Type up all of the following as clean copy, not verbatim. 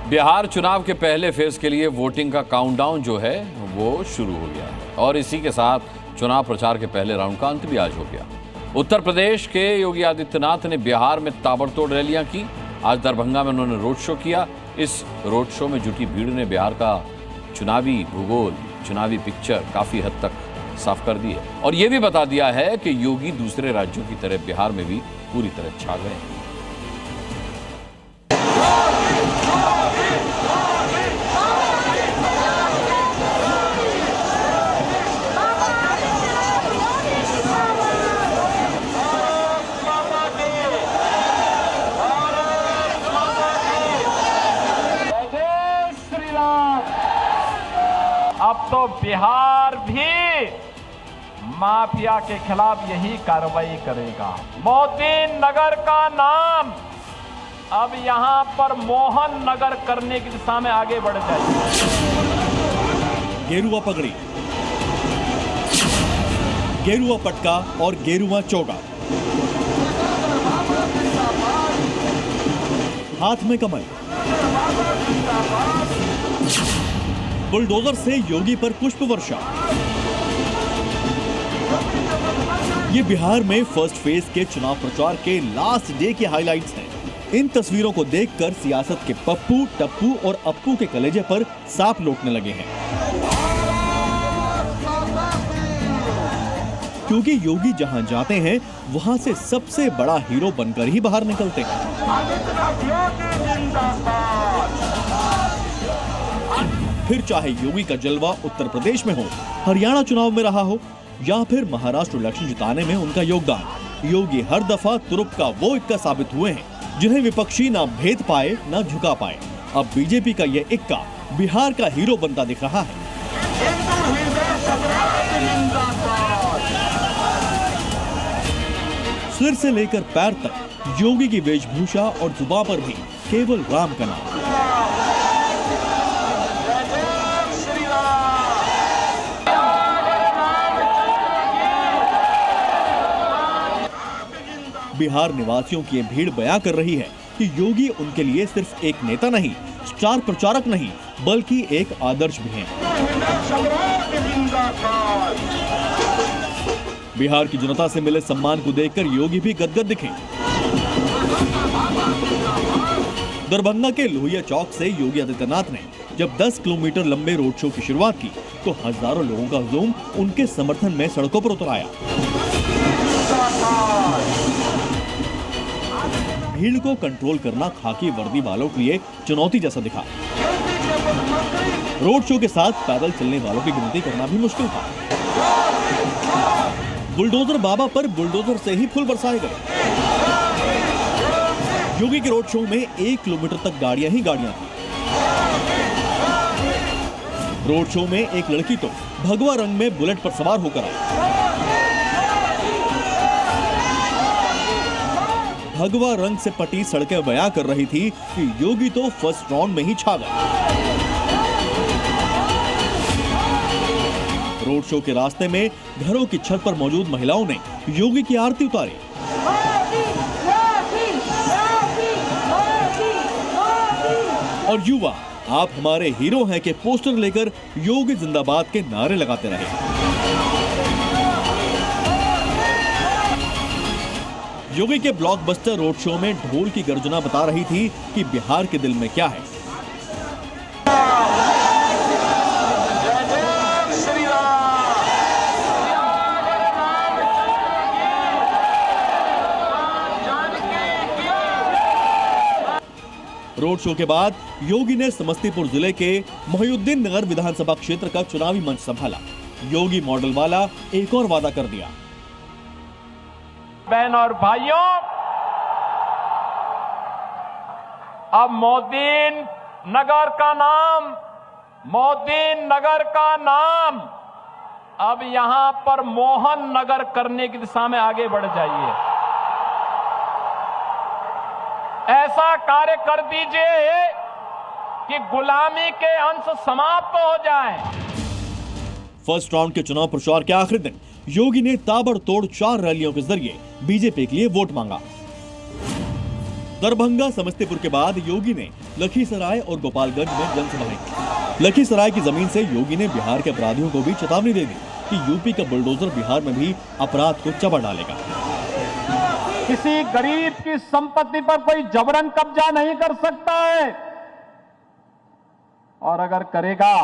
बिहार चुनाव के पहले फेज के लिए वोटिंग का काउंटडाउन जो है वो शुरू हो गया है और इसी के साथ चुनाव प्रचार के पहले राउंड का अंत भी आज हो गया। उत्तर प्रदेश के योगी आदित्यनाथ ने बिहार में ताबड़तोड़ रैलियां की। आज दरभंगा में उन्होंने रोड शो किया। इस रोड शो में जुटी भीड़ ने बिहार का चुनावी भूगोल, चुनावी पिक्चर काफी हद तक साफ कर दी है और ये भी बता दिया है कि योगी दूसरे राज्यों की तरह बिहार में भी पूरी तरह छा गए हैं। अब तो बिहार भी माफिया के खिलाफ यही कार्रवाई करेगा। मोदी नगर का नाम अब यहां पर मोहन नगर करने की दिशा में आगे बढ़ जाएगी। गेरुआ पगड़ी, गेरुआ पटका और गेरुआ चोगा, हाथ में कमल, बुलडोजर से योगी पर पुष्प वर्षा। ये बिहार में फर्स्ट फेज के चुनाव प्रचार के लास्ट डे की हाइलाइट्स हैं। इन तस्वीरों को देखकर सियासत के पप्पू, टप्पू और अप्पू के कलेजे पर सांप लौटने लगे हैं, क्योंकि योगी जहां जाते हैं वहां से सबसे बड़ा हीरो बनकर ही बाहर निकलते हैं। फिर चाहे योगी का जलवा उत्तर प्रदेश में हो, हरियाणा चुनाव में रहा हो या फिर महाराष्ट्र इलेक्शन जिताने में उनका योगदान, योगी हर दफा तुरुप का वो इक्का साबित हुए हैं जिन्हें विपक्षी ना भेद पाए ना झुका पाए। अब बीजेपी का ये इक्का बिहार का हीरो बनता दिख रहा है। सिर से लेकर पैर तक योगी की वेशभूषा और जुबान पर भी केवल राम का नाम। बिहार निवासियों की ये भीड़ बयां कर रही है कि योगी उनके लिए सिर्फ एक नेता नहीं, स्टार प्रचारक नहीं, बल्कि एक आदर्श भी हैं। बिहार की जनता से मिले सम्मान को देखकर योगी भी गदगद दिखे। दरभंगा के लोहिया चौक से योगी आदित्यनाथ ने जब 10 किलोमीटर लंबे रोड शो की शुरुआत की तो हजारों लोगों का हुजूम उनके समर्थन में सड़कों पर उतर आया। भीड़ को कंट्रोल करना खाकी वर्दी वालों के लिए चुनौती जैसा दिखा। रोड शो के साथ पैदल चलने वालों की गिनती करना भी मुश्किल था। बुलडोजर बाबा पर बुलडोजर से ही फूल बरसाए गए। योगी के रोड शो में 1 किलोमीटर तक गाड़ियां ही गाड़ियां थी। रोड शो में एक लड़की तो भगवा रंग में बुलेट पर सवार होकर आई। भगवा रंग से पटी सड़कें बयां कर रही थी कि योगी तो फर्स्ट राउंड में ही छा गए। रोड शो के रास्ते में घरों की छत पर मौजूद महिलाओं ने योगी की आरती उतारी। और युवा आप हमारे हीरो हैं के पोस्टर लेकर योगी जिंदाबाद के नारे लगाते रहे। योगी के ब्लॉकबस्टर रोड शो में ढोल की गर्जना बता रही थी कि बिहार के दिल में क्या है। रोड शो के बाद योगी ने समस्तीपुर जिले के मोहिउद्दीन नगर विधानसभा क्षेत्र का चुनावी मंच संभाला। योगी मॉडल वाला एक और वादा कर दिया। बहन और भाइयों, अब मोदी नगर का नाम अब यहां पर मोहन नगर करने की दिशा में आगे बढ़ जाइए। ऐसा कार्य कर दीजिए कि गुलामी के अंश समाप्त हो जाएं। फर्स्ट राउंड के चुनाव प्रचार के आखिरी दिन योगी ने ताबड़तोड़ 4 रैलियों के जरिए बीजेपी के लिए वोट मांगा। दरभंगा समस्तीपुर के बाद योगी ने लखीसराय और गोपालगंज में जनसभाएं की। लखीसराय की जमीन से योगी ने बिहार के अपराधियों को भी चेतावनी दे दी कि यूपी का बुलडोजर बिहार में भी अपराध को चबा डालेगा। किसी गरीब की संपत्ति पर कोई जबरन कब्जा नहीं कर सकता है, और अगर करेगा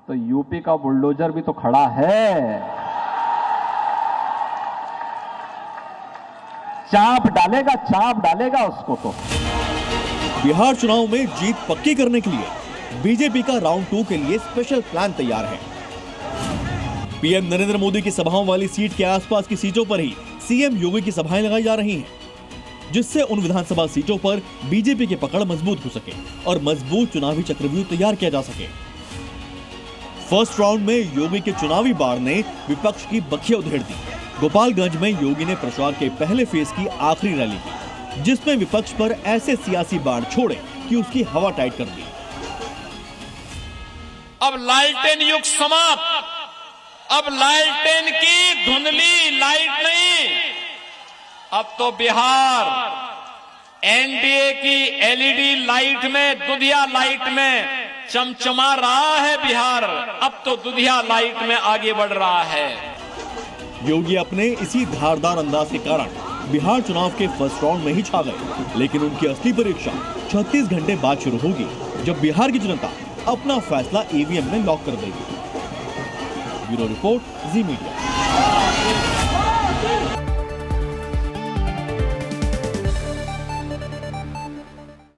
तो यूपी का बुलडोजर भी तो खड़ा है, चाप डालेगा उसको। तो बिहार चुनाव में जीत पक्की करने के लिए बीजेपी का राउंड 2 के लिए स्पेशल प्लान तैयार है। पीएम नरेंद्र मोदी की सभाओं वाली सीट के आसपास की सीटों पर ही सीएम योगी की सभाएं लगाई जा रही हैं, जिससे उन विधानसभा सीटों पर बीजेपी की पकड़ मजबूत हो सके और मजबूत चुनावी चक्रव्यूह तैयार किया जा सके। फर्स्ट राउंड में योगी के चुनावी बाढ़ ने विपक्ष की बखिया उधेड़ दी। गोपालगंज में योगी ने प्रचार के पहले फेज की आखिरी रैली की, जिसमें विपक्ष पर ऐसे सियासी बाढ़ छोड़े कि उसकी हवा टाइट कर दी। अब लालटेन युग समाप्त, अब लालटेन की धुंधली लाइट नहीं, अब तो बिहार एनडीए की एलईडी लाइट में, दुधिया लाइट में चमचमा रहा है। बिहार अब तो दुधिया लाइट में आगे बढ़ रहा है। योगी अपने इसी धारदार अंदाज के कारण बिहार चुनाव के फर्स्ट राउंड में ही छा गए, लेकिन उनकी असली परीक्षा 36 घंटे बाद शुरू होगी, जब बिहार की जनता अपना फैसला ईवीएम में लॉक कर देगी। ब्यूरो रिपोर्ट, जी मीडिया।